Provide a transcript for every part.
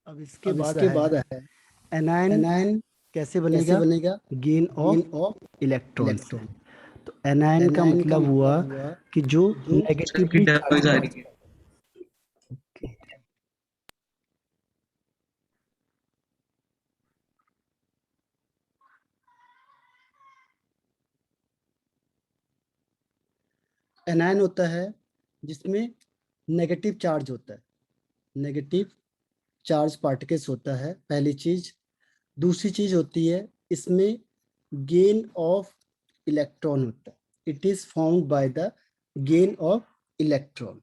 अब इसके अब बाद इसके है बाद है एनायन एनायन कैसे कैसे बनेगा? बनेगा? Gain gain of of electron से। इलेक्ट्रॉन। तो एनायन का एनायन का मतलब हुआ मतलब हुआ कि जो जो नेगेटिवली आ चार्ज रही है। है। एनायन होता है जिसमें नेगेटिव चार्ज होता है, नेगेटिव चार्ज पार्टिकल्स होता है पहली चीज। दूसरी चीज होती है इसमें गेन ऑफ इलेक्ट्रॉन होता है। It is found by the gain of electron.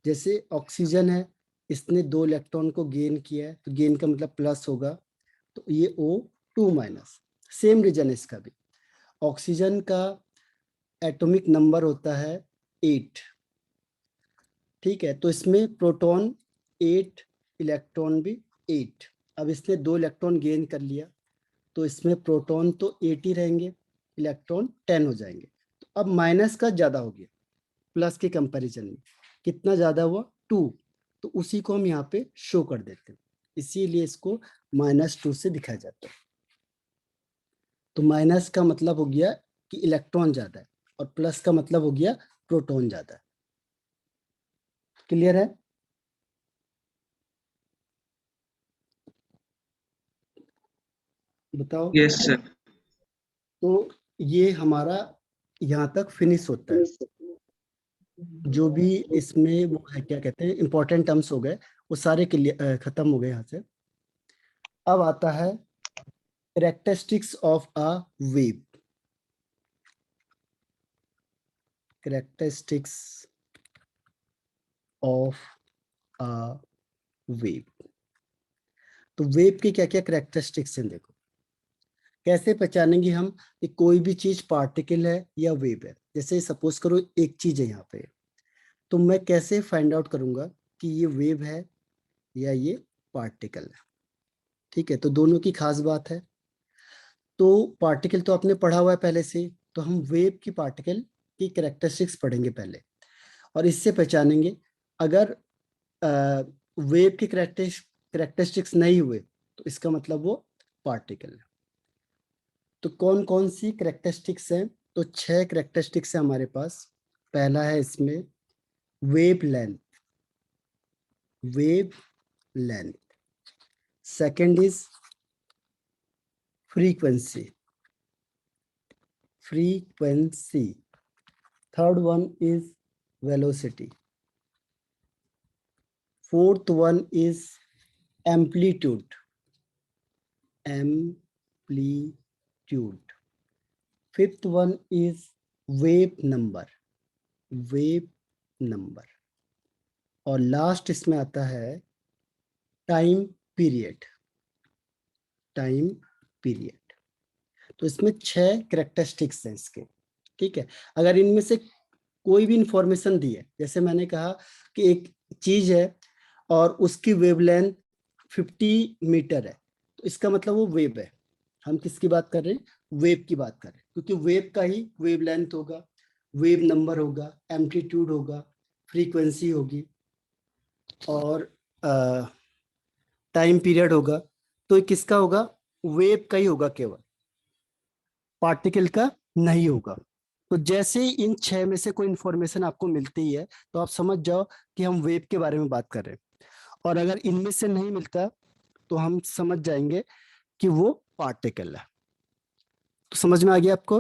जैसे ऑक्सीजन है, इसने 2 इलेक्ट्रॉन को गेन किया है तो गेन का मतलब प्लस होगा, तो ये O2-। सेम रीजन है इसका भी। ऑक्सीजन का एटॉमिक नंबर होता है 8, ठीक है, तो इसमें प्रोटॉन 8, इलेक्ट्रॉन भी 8। अब इसने 2 इलेक्ट्रॉन गेन कर लिया तो इसमें प्रोटॉन तो 8 ही रहेंगे, इलेक्ट्रॉन 10 हो जाएंगे। तो अब माइनस का ज्यादा हो गया प्लस के कंपैरिजन में। कितना ज्यादा हुआ? 2। तो उसी को हम यहाँ पे शो कर देते हैं, इसीलिए इसको -2 से दिखाया जाता है। तो माइनस का मतलब हो गया कि इलेक्ट्रॉन ज्यादा है और प्लस का मतलब हो गया प्रोटॉन ज्यादा है। क्लियर है? बताओ। Yes sir. तो ये हमारा यहाँ तक फिनिश होता है। जो भी इसमें वो है, क्या कहते हैं, इंपॉर्टेंट टर्म्स हो गए, वो सारे क्लियर खत्म हो गए यहाँ से। अब आता है characteristics of a wave. Characteristics of a wave. तो वेव की क्या क्या कैरेक्टरिस्टिक्स हैं देखो। कैसे पहचानेंगे हम कि कोई भी चीज पार्टिकल है या वेव है? जैसे सपोज करो एक चीज है यहाँ पे, तो मैं कैसे फाइंड आउट करूंगा कि ये वेव है या ये पार्टिकल है? ठीक है, तो दोनों की खास बात है। तो पार्टिकल तो आपने पढ़ा हुआ है पहले से, तो हम वेव की पार्टिकल की कैरेक्टरिस्टिक्स पढ़ेंगे पहले, और इससे पहचानेंगे। अगर वेव की कैरेक्टरिस्टिक्स नहीं हुए तो इसका मतलब वो पार्टिकल है। तो कौन कौन सी कैरेक्टरिस्टिक्स हैं? तो 6 कैरेक्टरिस्टिक्स है हमारे पास। पहला है इसमें wave length. Wave length. Second is frequency. Frequency. Third one is velocity. Fourth one is amplitude. Amplitude. Fifth one is wave number. Wave number. और लास्ट इसमें आता है टाइम पीरियड। Time period. तो इसमें 6 कैरेक्टरिस्टिक्स हैं इसके। ठीक है, अगर इनमें से कोई भी इंफॉर्मेशन दी है, जैसे मैंने कहा कि एक चीज है और उसकी वेवलेंथ 50 मीटर है, तो इसका मतलब वो वेव है। हम किसकी बात कर रहे हैं? वेव की बात कर रहे हैं, क्योंकि वेव का ही वेवलेंथ होगा, वेव नंबर होगा, एम्पलीट्यूड होगा, फ्रीक्वेंसी होगी और टाइम पीरियड होगा। तो ये किसका होगा? वेव का ही होगा केवल, पार्टिकल का नहीं होगा। तो जैसे ही इन 6 में से कोई इंफॉर्मेशन आपको मिलती है तो आप समझ जाओ कि हम वेव के बारे में बात कर रहे हैं। और अगर इनमें से नहीं मिलता तो हम समझ जाएंगे कि वो पार्टिकल है। तो समझ में आ गया आपको?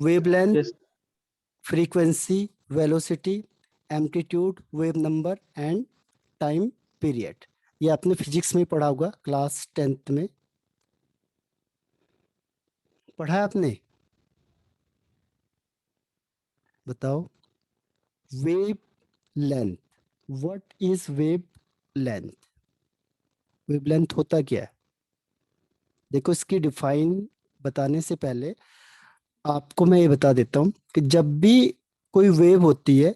Wavelength, yes. Frequency, velocity, amplitude, wave number and time period. ये आपने फिजिक्स में पढ़ा होगा, क्लास 10th में पढ़ा है आपने। बताओ। Wave length. What is wave length? Wavelength होता क्या है? देखो, इसकी डिफाइन बताने से पहले आपको मैं ये बता देता हूँ कि जब भी कोई वेव होती है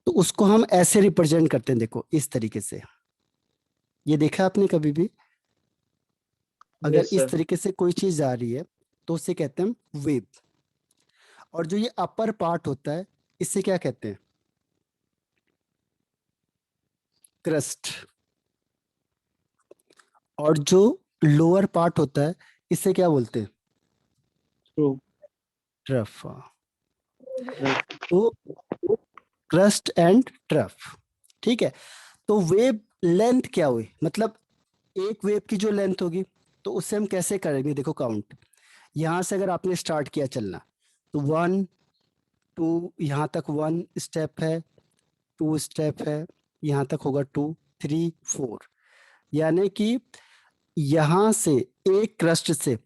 तो उसको हम ऐसे रिप्रेजेंट करते हैं। देखो इस तरीके से। ये देखा आपने कभी भी? अगर यस इस सर। तरीके से कोई चीज आ रही है तो उसे कहते हैं वेव। और जो ये अपर पार्ट होता है, इसे क्या कहते हैं? क्रस्ट। और जो लोअर पार्ट होता है इसे क्या बोलते हैं? True. ट्रफ। तो क्रस्ट एंड ट्रफ, ठीक है। तो वेव लेंथ क्या हुई, मतलब एक वेव की जो लेंथ होगी तो उससे हम कैसे करेंगे? देखो काउंट, यहां से अगर आपने स्टार्ट किया चलना तो 1 2, यहाँ तक 1 स्टेप है, 2 स्टेप है, यहाँ तक होगा 2 3 4, यानी कि यहाँ से एक क्रस्ट से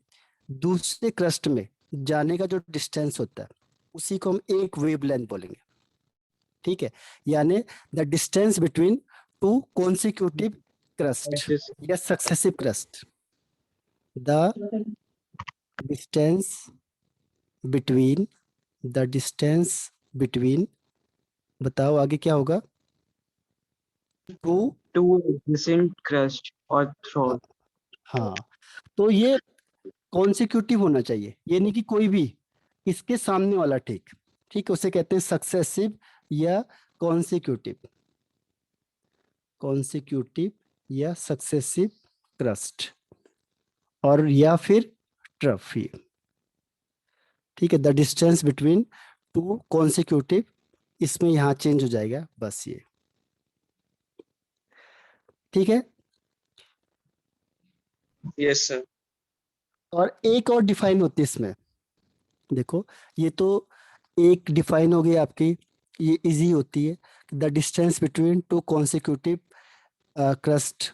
दूसरे क्रस्ट में जाने का जो डिस्टेंस होता है उसी को हम एक वेव लेंथ बोलेंगे, ठीक है। यानी the distance between two consecutive crust या successive crust, the distance between, the distance between, बताओ आगे क्या होगा? Two, Two adjacent crust or throat. हाँ, तो ये कॉन्सिक्यूटिव होना चाहिए, ये नहीं कि कोई भी इसके सामने वाला, ठीक ठीक है, उसे कहते हैं सक्सेसिव या कॉन्सिक्यूटिव, कॉन्सिक्यूटिव या सक्सेसिव क्रस्ट, और या फिर ट्रफी, ठीक है। The distance between two consecutive, इसमें यहाँ चेंज हो जाएगा बस ये, ठीक है। Yes, sir. और एक और डिफाइन होती है इसमें, देखो ये तो एक डिफाइन हो गई आपकी, ये इजी होती है, the distance between two consecutive crust,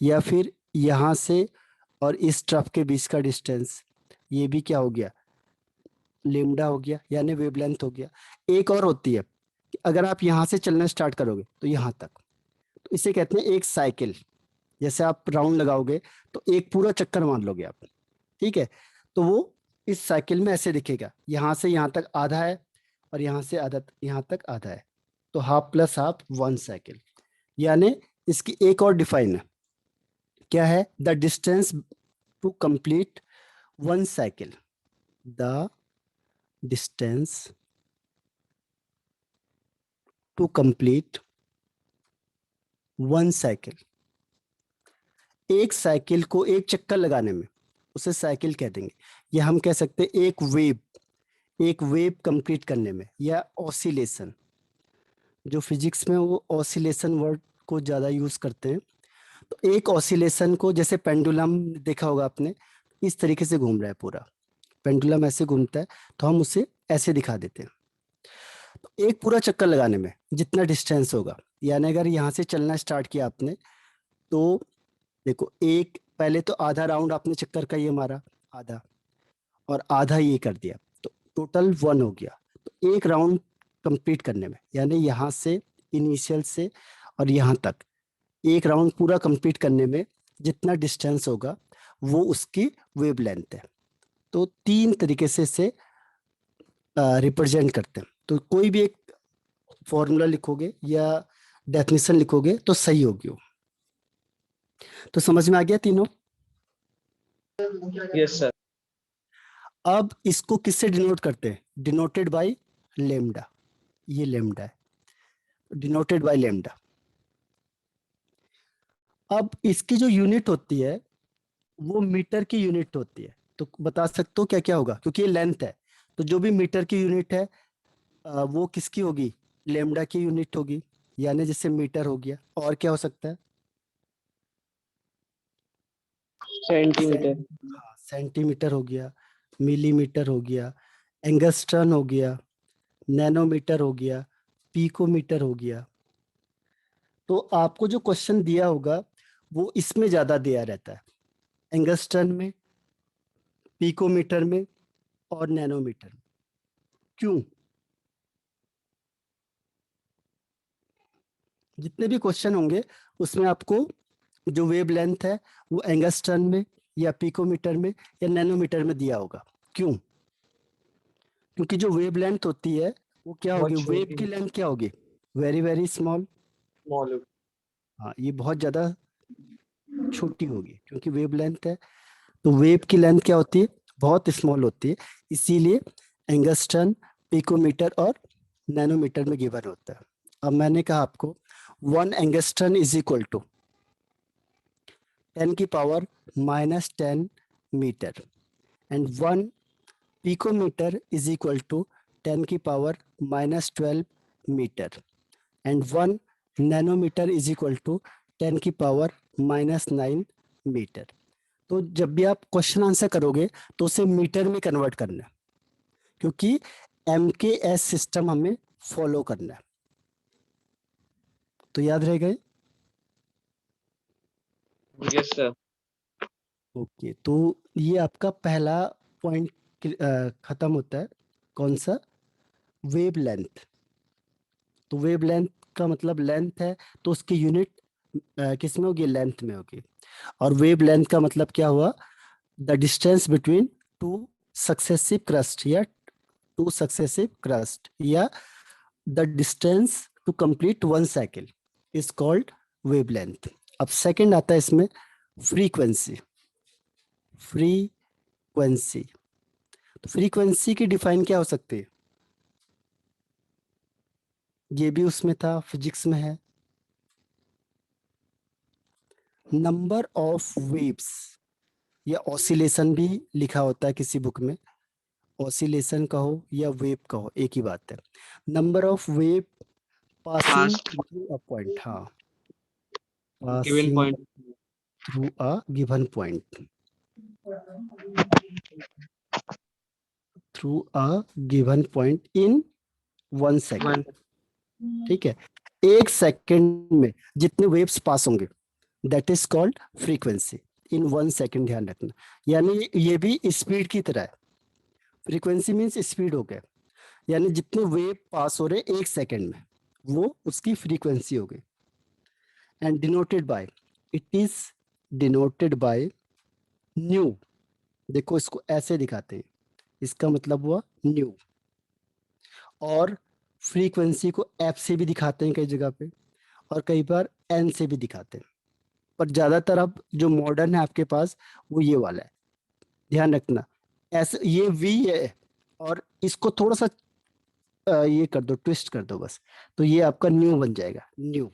या फिर यहाँ से और इस ट्रफ के बीच का डिस्टेंस, ये भी क्या हो गया? लेमडा हो गया, यानी वेवलेंथ हो गया। एक और होती है कि अगर आप यहाँ से चलना स्टार्ट करोगे तो यहाँ तक, तो इसे कहते हैं एक साइकिल। जैसे आप राउंड लगाओगे तो एक पूरा चक्कर मान लोगे आप, ठीक है। तो वो इस साइकिल में ऐसे दिखेगा, यहाँ से यहाँ तक आधा है और यहाँ से आधा यहाँ तक आधा है, तो हाफ प्लस हाफ 1 साइकिल। यानी इसकी एक और डिफाइन है, क्या है? The distance to complete 1 cycle, the distance to complete 1 cycle. एक साइकिल को एक चक्कर लगाने में उसे साइकिल कह देंगे, या हम कह सकते हैं एक वेव कंप्लीट करने में, या ऑसिलेशन, जो फिजिक्स में वो ऑसिलेशन वर्ड को ज़्यादा यूज़ करते हैं। तो एक ऑसिलेशन को, जैसे पेंडुलम देखा होगा आपने, इस तरीके से घूम रहा है पूरा, पेंडुलम ऐसे घूमता है, तो हम उसे ऐसे दिखा देते हैं। तो एक पूरा चक्कर लगाने में जितना डिस्टेंस होगा, यानी अगर यहाँ से चलना स्टार्ट किया आपने, तो देखो एक पहले तो आधा राउंड आपने चक्कर का ये मारा, आधा, और आधा ये कर दिया, तो टोटल 1 हो गया। तो एक राउंड कंप्लीट करने में, यानी यहाँ से इनिशियल से और यहाँ तक एक राउंड पूरा कंप्लीट करने में जितना डिस्टेंस होगा वो उसकी वेवलेंथ है। तो 3 तरीके से इसे रिप्रेजेंट करते हैं। तो कोई भी एक फॉर्मूला लिखोगे या डेफिनेशन लिखोगे तो सही होगी वो। तो समझ में आ गया तीनों? Yes, sir. अब इसको किससे डिनोट करते हैं? डिनोटेड बाय लेमडा, ये लेमडा है, डिनोटेड बाय लेमडा। अब इसकी जो यूनिट होती है वो मीटर की यूनिट होती है, तो बता सकते हो क्या क्या होगा? क्योंकि ये लेंथ है, तो जो भी मीटर की यूनिट है वो किसकी होगी? लेमडा की यूनिट होगी, यानी जैसे मीटर हो गया, और क्या हो सकता है? Centimeter. हाँ, सेंटीमीटर हो गया, मिलीमीटर हो गया, एंगस्ट्रन हो गया, नैनोमीटर हो गया, पिकोमीटर हो गया। तो आपको जो क्वेश्चन दिया होगा वो इसमें ज्यादा दिया रहता है, एंगस्ट्रन में, पिकोमीटर में और नैनोमीटर में। क्यों? जितने भी क्वेश्चन होंगे उसमें आपको जो वेव लेंथ है वो एंगस्ट्रन में या पिकोमीटर में या नैनोमीटर में दिया होगा। क्यों? क्योंकि जो वेव लेंथ होती है वो क्या होगी? बहुत वेव छोटी. की लेंथ क्या होगी? Very very small. Small. हाँ, ये बहुत ज्यादा छोटी होगी क्योंकि वेव लेंथ है, तो वेव की लेंथ क्या होती है? बहुत स्मॉल होती है, इसीलिए एंगस्ट्रन, पिकोमीटर और नैनोमीटर में गिवन होता है। अब मैंने कहा आपको 1 एंगस्ट्रन इज इक्वल टू 10 की power -10 metre, and 1 picometer is equal to 10 की पावर -12 metre, and 1 nanometre is equal to 10 की पावर -9 मीटर। तो जब भी आप क्वेश्चन आंसर करोगे तो उसे मीटर में कन्वर्ट करना है, क्योंकि MKS सिस्टम हमें फॉलो करना है। तो याद रहेगा ये? Yes sir. ओके, तो ये आपका पहला पॉइंट खत्म होता है। कौन सा? Wave length. तो वेव लेंथ का मतलब लेंथ है, तो उसकी यूनिट किस में होगी? लेंथ में होगी। और वेव लेंथ का मतलब क्या हुआ? The distance between two successive crest, या टू सक्सेसिव क्रस्ट, या the distance to complete one cycle is called wavelength. अब सेकंड आता है इसमें फ्रीक्वेंसी। फ्रीक्वेंसी, तो फ्रीक्वेंसी की डिफाइन क्या हो सकती है? ये भी उसमें था, फिजिक्स में है। नंबर ऑफ वेव्स, या ऑसिलेशन भी लिखा होता है किसी बुक में। ऑसिलेशन कहो या वेव कहो, एक ही बात है। Number of wave passing past through a point. हाँ, given passing point. Through a given point, through a given point in 1 second. One. ठीक है, 1 सेकेंड में जितने वेव्स पास होंगे that is called frequency in 1 second. ध्यान रखना, यानी ये भी स्पीड की तरह है। फ्रीक्वेंसी मीन्स स्पीड हो गया, यानी जितने वेव पास हो रहे 1 सेकेंड में वो उसकी फ्रीक्वेंसी हो गई। And denoted by, it is denoted by new. देखो इसको ऐसे दिखाते हैं, इसका मतलब हुआ न्यू। और फ्रीक्वेंसी को एफ से भी दिखाते हैं कई जगह पे, और कई बार एन से भी दिखाते हैं, पर ज्यादातर अब जो मॉडर्न है आपके पास वो ये वाला है। ध्यान रखना, ऐसे ये वी है, और इसको थोड़ा सा ये कर दो, ट्विस्ट कर दो बस, तो ये आपका न्यू बन जाएगा, न्यू।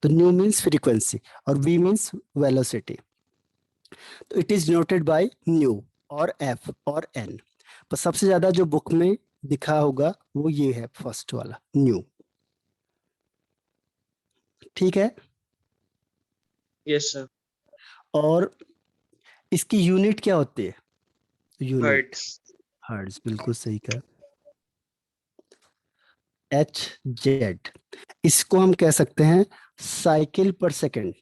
तो न्यू मीन्स फ्रीक्वेंसी और वी मीन्स वेलोसिटी। तो it is denoted by new और एफ और एन। पर सबसे ज्यादा जो बुक में दिखा होगा वो ये है, फर्स्ट वाला न्यू। ठीक है, यस सर। और इसकी यूनिट क्या होती है? Unit hertz. हर्ट्ज, बिल्कुल सही कहा। HZ, इसको हम कह सकते हैं साइकिल पर सेकंड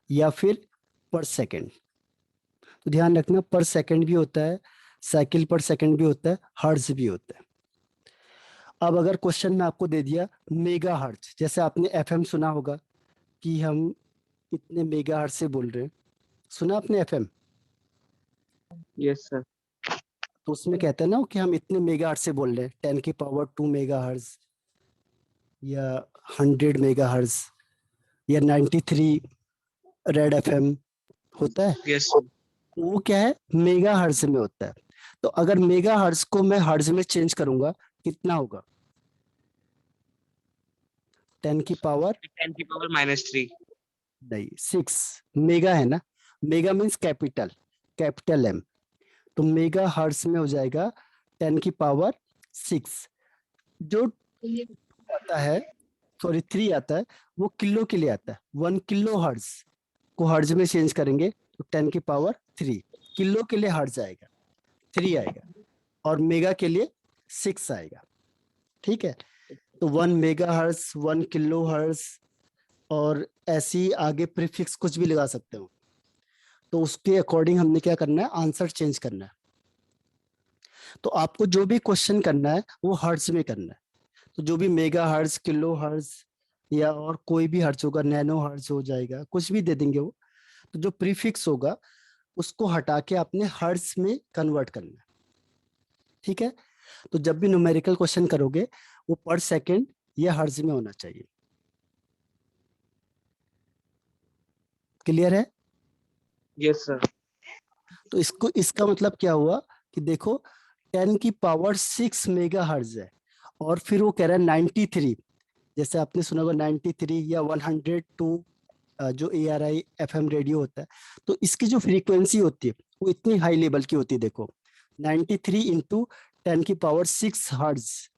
या फिर पर सेकंड। तो ध्यान रखना, पर सेकंड भी होता है, साइकिल पर सेकंड भी होता है, हर्ट्ज भी होता है। अब अगर क्वेश्चन में आपको दे दिया मेगा हर्ट्ज, जैसे आपने FM सुना होगा कि हम इतने मेगा हर्ट्ज से बोल रहे हैं, सुना आपने FM? Yes sir. तो उसमें कहते हैं ना कि हम इतने मेगा हर्ट्ज से बोल रहे हैं, 10 की पावर 2 मेगा हर्ट्ज, या 100 मेगा हर्ट्ज, या 93 रेड FM होता है। Yes sir. तो वो क्या है? मेगा हर्ट्ज में होता है। तो अगर मेगा हर्ट्ज को मैं हर्ट्ज में चेंज करूंगा कितना होगा? 10 की पावर 10 की पावर -3। नहीं, 6। मेगा है ना, mega means capital, capital M। तो मेगा हर्ट्ज में हो जाएगा 10 की पावर 6। जो आता है, सॉरी 3 आता है, वो किलो के लिए आता है। 1 किलो हर्ट्ज को हर्ट्ज में चेंज करेंगे तो 10 की पावर 3। किलो के लिए हर्ट्ज आएगा 3 आएगा, और मेगा के लिए 6 आएगा। ठीक है, तो 1 मेगा हर्ट्ज, 1 किलो हर्ट्ज, और ऐसी आगे प्रीफिक्स कुछ भी लगा सकते हो। तो उसके अकॉर्डिंग हमने क्या करना है? आंसर चेंज करना है। तो आपको जो भी क्वेश्चन करना है वो हर्ट्ज में करना है। तो जो भी मेगा हर्ट्ज, किलो हर्ट्ज, या और कोई भी हर्ट्ज होगा, नैनो हर्ट्ज हो जाएगा, कुछ भी दे देंगे वो। तो जो प्रीफिक्स होगा उसको हटा के आपने हर्ट्ज में कन्वर्ट करना है। ठीक है, तो जब भी न्यूमेरिकल क्वेश्चन करोगे वो पर सेकंड या हर्ट्ज में होना चाहिए। क्लियर है? Yes sir. तो इसको, इसका मतलब क्या हुआ कि देखो 10 की पावर 6 मेगा हर्ट्ज है, और फिर वो कह रहा है 93, जैसे आपने सुना होगा 93 या 102 जो ARI FM रेडियो होता है, तो इसकी जो फ्रीक्वेंसी होती है वो इतनी हाई लेवल की होती है। देखो 93 इंटू 10⁶ हर्ट्ज,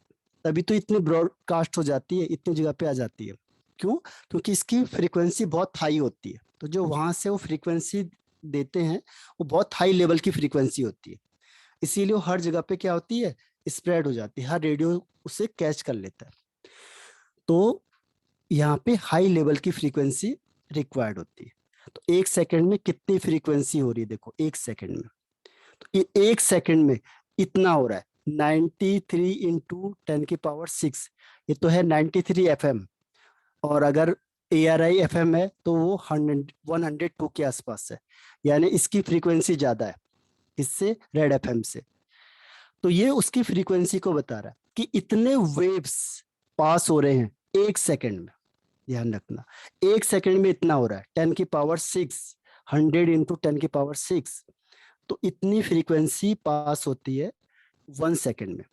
तभी तो इतनी ब्रॉडकास्ट हो जाती है, इतनी जगह पे आ जाती है। क्यों? क्योंकि इसकी फ्रीक्वेंसी बहुत हाई होती है, तो जो वहां से वो फ्रीक्वेंसी देते हैं वो बहुत हाई लेवल की फ्रीक्वेंसी होती है, इसीलिए वो हर जगह पे क्या होती है, स्प्रेड हो जाती है, हर रेडियो उसे कैच कर लेता है। तो यहाँ पे हाई लेवल की फ्रीक्वेंसी रिक्वायर्ड होती है। तो 1 सेकंड में कितनी फ्रीक्वेंसी हो रही है, देखो 1 सेकंड में, तो ये 1 सेकंड में इतना हो रहा है 93 इंटू 10⁶, ये तो है 93 FM। और अगर ARI FM है तो वो 102 के आसपास है, यानी इसकी फ्रीक्वेंसी ज्यादा है इससे, रेड FM से। तो ये उसकी फ्रीक्वेंसी को बता रहा है कि इतने वेव्स पास हो रहे हैं 1 सेकंड में। ध्यान रखना 1 सेकंड में इतना हो रहा है 10⁶, 100 इंटू 10⁶, तो इतनी फ्रीक्वेंसी पास होती है 1 सेकंड में।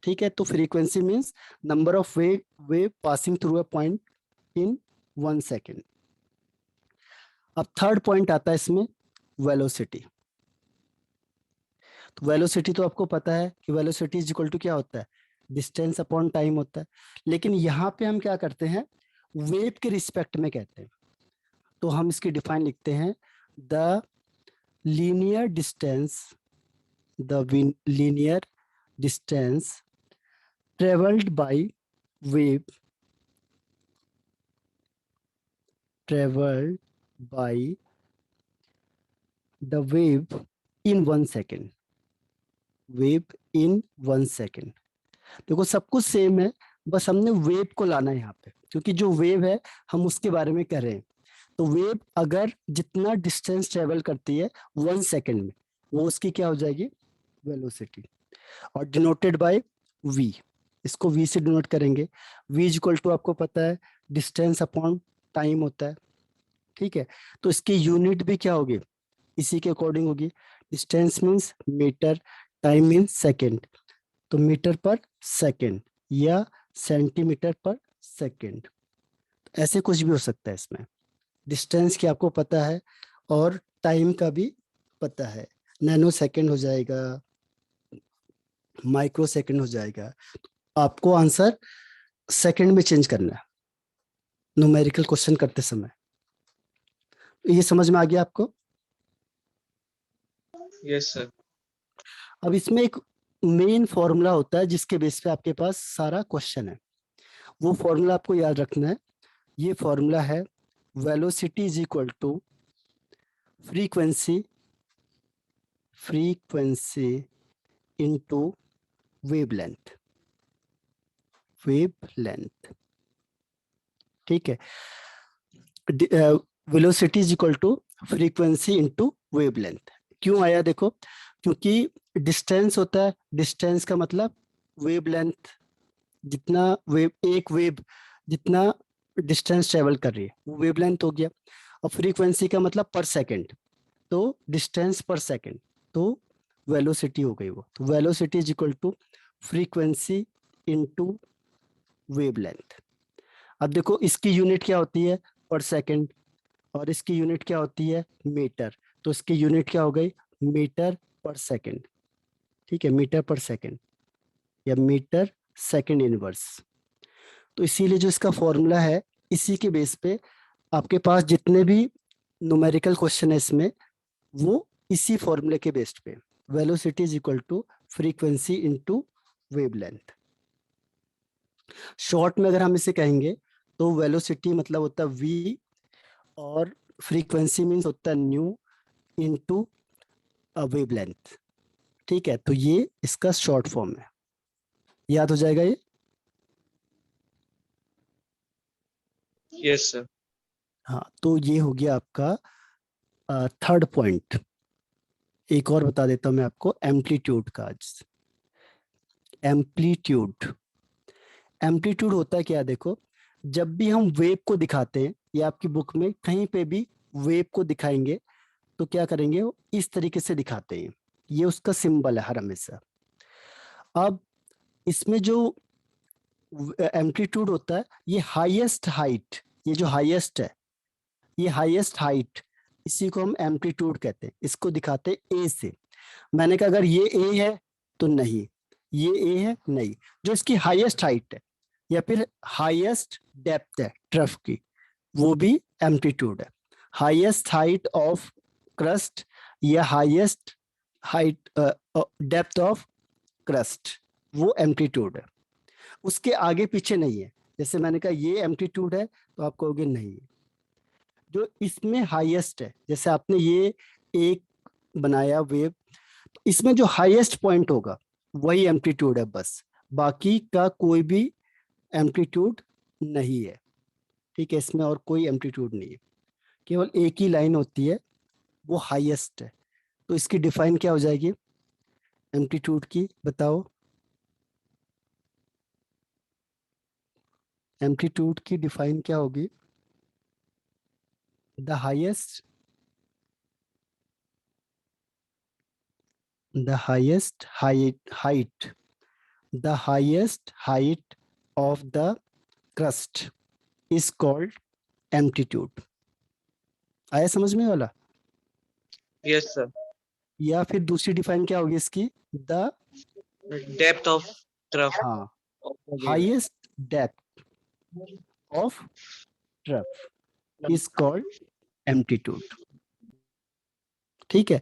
ठीक है, तो frequency means number of wave passing through a point in 1 second. अब थर्ड पॉइंट आता है इसमें, वेलोसिटी। तो वेलोसिटी तो आपको पता है कि वेलोसिटी इज इक्वल टू क्या होता है, डिस्टेंस अपॉन टाइम होता है। लेकिन यहाँ पे हम क्या करते हैं, वेव के रिस्पेक्ट में कहते हैं। तो हम इसकी डिफाइन लिखते हैं, the linear distance, traveled by wave traveled by the wave in 1 second, wave in 1 second। देखो सब कुछ सेम है, बस हमने वेव को लाना है यहाँ पे, क्योंकि जो वेव है हम उसके बारे में कर रहे हैं। तो वेव अगर जितना डिस्टेंस ट्रेवल करती है 1 सेकंड में, वो उसकी क्या हो जाएगी, वेलोसिटी, और डिनोटेड बाय v। इसको v से डिनोट करेंगे। v इज इक्वल टू आपको पता है डिस्टेंस अपॉन टाइम होता है। ठीक है, तो इसकी यूनिट भी क्या होगी, इसी के अकॉर्डिंग होगी। Distance means metre, time means second, तो मीटर पर सेकेंड या सेंटीमीटर पर सेकेंड, ऐसे कुछ भी हो सकता है इसमें। डिस्टेंस की आपको पता है और टाइम का भी पता है, नैनो सेकेंड हो जाएगा, माइक्रो सेकेंड हो जाएगा। आपको आंसर सेकेंड में चेंज करना है न्यूमेरिकल क्वेश्चन करते समय। ये समझ में आ गया आपको? Yes sir. अब इसमें एक मेन फॉर्मूला होता है जिसके बेस पे आपके पास सारा क्वेश्चन है, वो फॉर्मूला आपको याद रखना है। ये फॉर्मूला है velocity is equal to frequency into wavelength. ठीक है, velocity is equal to frequency into wavelength. क्यों आया देखो, क्योंकि डिस्टेंस होता है, डिस्टेंस का मतलब वेवलेंथ, जितना एक वेव जितना डिस्टेंस ट्रेवल कर रही है वो वेवलेंथ हो गया। और फ्रीक्वेंसी का मतलब पर सेकंड, तो डिस्टेंस पर सेकंड, तो वेलोसिटी हो गई वो। तो velocity is equal to frequency into wavelength. अब देखो इसकी यूनिट क्या होती है, पर सेकंड, और इसकी यूनिट क्या होती है, मीटर, तो इसकी यूनिट क्या हो गई, मीटर पर सेकंड। ठीक है, मीटर पर सेकंड या मीटर सेकंड इनवर्स। तो इसीलिए जो इसका फॉर्मूला है, इसी के बेस पे आपके पास जितने भी न्यूमेरिकल क्वेश्चन है इसमें, वो इसी फॉर्मूले के बेस्ड पे, velocity is equal to frequency into wavelength. Short में अगर हम इसे कहेंगे तो वेलोसिटी मतलब होता है v, और फ्रीक्वेंसी मीन्स होता है न्यू इनटू वेवलेंथ। ठीक है, तो ये इसका शॉर्ट फॉर्म है, याद हो जाएगा ये। Yes sir. हाँ, तो ये हो गया आपका थर्ड पॉइंट। एक और बता देता हूँ मैं आपको, एम्पलीट्यूड का। एम्पलीट्यूड, एम्पलीट्यूड होता है क्या, देखो जब भी हम वेव को दिखाते हैं, या आपकी बुक में कहीं पे भी वेव को दिखाएंगे तो क्या करेंगे, वो इस तरीके से दिखाते हैं, ये उसका सिंबल है हर हमेशा। अब इसमें जो एम्पलीट्यूड होता है, ये हाईएस्ट हाइट ये जो हाईएस्ट है, ये हाईएस्ट हाइट, इसी को हम एम्पलीट्यूड कहते हैं, इसको दिखाते हैं ए से। मैंने कहा अगर ये ए है तो नहीं, ये ए है नहीं, जो इसकी हाईएस्ट हाइट है या फिर हाईएस्ट डेप्थ है ट्रफ की, वो भी एम्पलीट्यूड है। हाईएस्ट हाइट ऑफ क्रस्ट या highest height depth of crust, वो एम्पलीट्यूड है। उसके आगे पीछे नहीं है। जैसे मैंने कहा ये एम्पलीट्यूड है तो आप कहोगे नहीं है। जो इसमें हाईएस्ट है, जैसे आपने ये एक बनाया वेव, तो इसमें जो हाईएस्ट पॉइंट होगा वही एम्पलीट्यूड है बस, बाकी का कोई भी एम्पलीट्यूड नहीं है। ठीक है, इसमें और कोई एम्पलीट्यूड नहीं है, केवल एक ही लाइन होती है, वो हाईएस्ट है। तो इसकी डिफाइन क्या हो जाएगी एम्पलीट्यूड की, बताओ। एम्पलीट्यूड की डिफाइन क्या होगी? The highest height the highest height of the crust is called amplitude। आया समझ में वाला? Yes sir. या फिर दूसरी डिफाइन क्या होगी इसकी? The depth of trough. हाँ, highest depth of trough is called amplitude. ठीक है,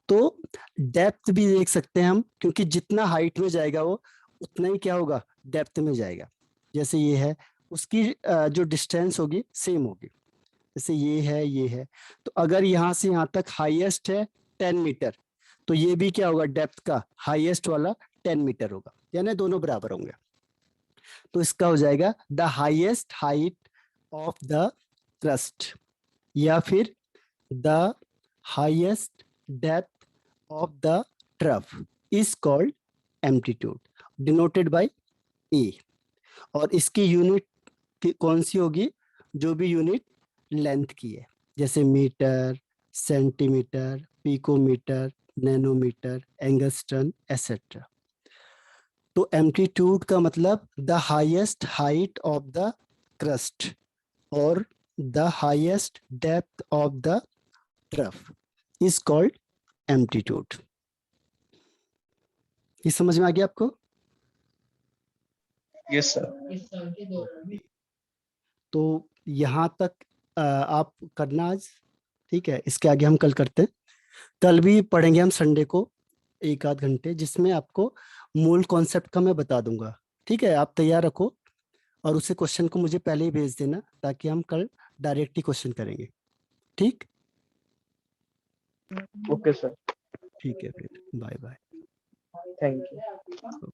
तो डेप्थ भी देख सकते हैं हम, क्योंकि जितना हाइट में जाएगा वो उतना ही क्या होगा, डेप्थ में जाएगा। जैसे ये है, उसकी जो डिस्टेंस होगी सेम होगी। जैसे ये है, तो अगर यहाँ से यहाँ तक हाईएस्ट है 10 मीटर, तो ये भी क्या होगा, डेप्थ का हाईएस्ट वाला 10 मीटर होगा, यानी दोनों बराबर होंगे। तो इसका हो जाएगा the highest height of the crust, या फिर the highest depth of the trough is called amplitude, denoted by A. और इसकी यूनिट कौन सी होगी? जो भी यूनिट लेंथ की है, जैसे metre, centimetre, picometre, nanometre, angstrom, et cetera. तो एम्पलीट्यूड का मतलब the highest height of the crust और the highest depth of the trough is called amplitude. ये समझ में आ गया आपको? Yes sir. तो यहाँ तक आप करना आज, ठीक है। इसके आगे हम कल करते हैं। कल भी पढ़ेंगे हम संडे को 1 आध घंटे, जिसमें आपको मूल कॉन्सेप्ट का मैं बता दूंगा। ठीक है, आप तैयार रखो और उसे क्वेश्चन को मुझे पहले ही भेज देना, ताकि हम कल डायरेक्ट ही क्वेश्चन करेंगे। ठीक, ओके सर। ठीक है, फिर बाय बाय। Thank you.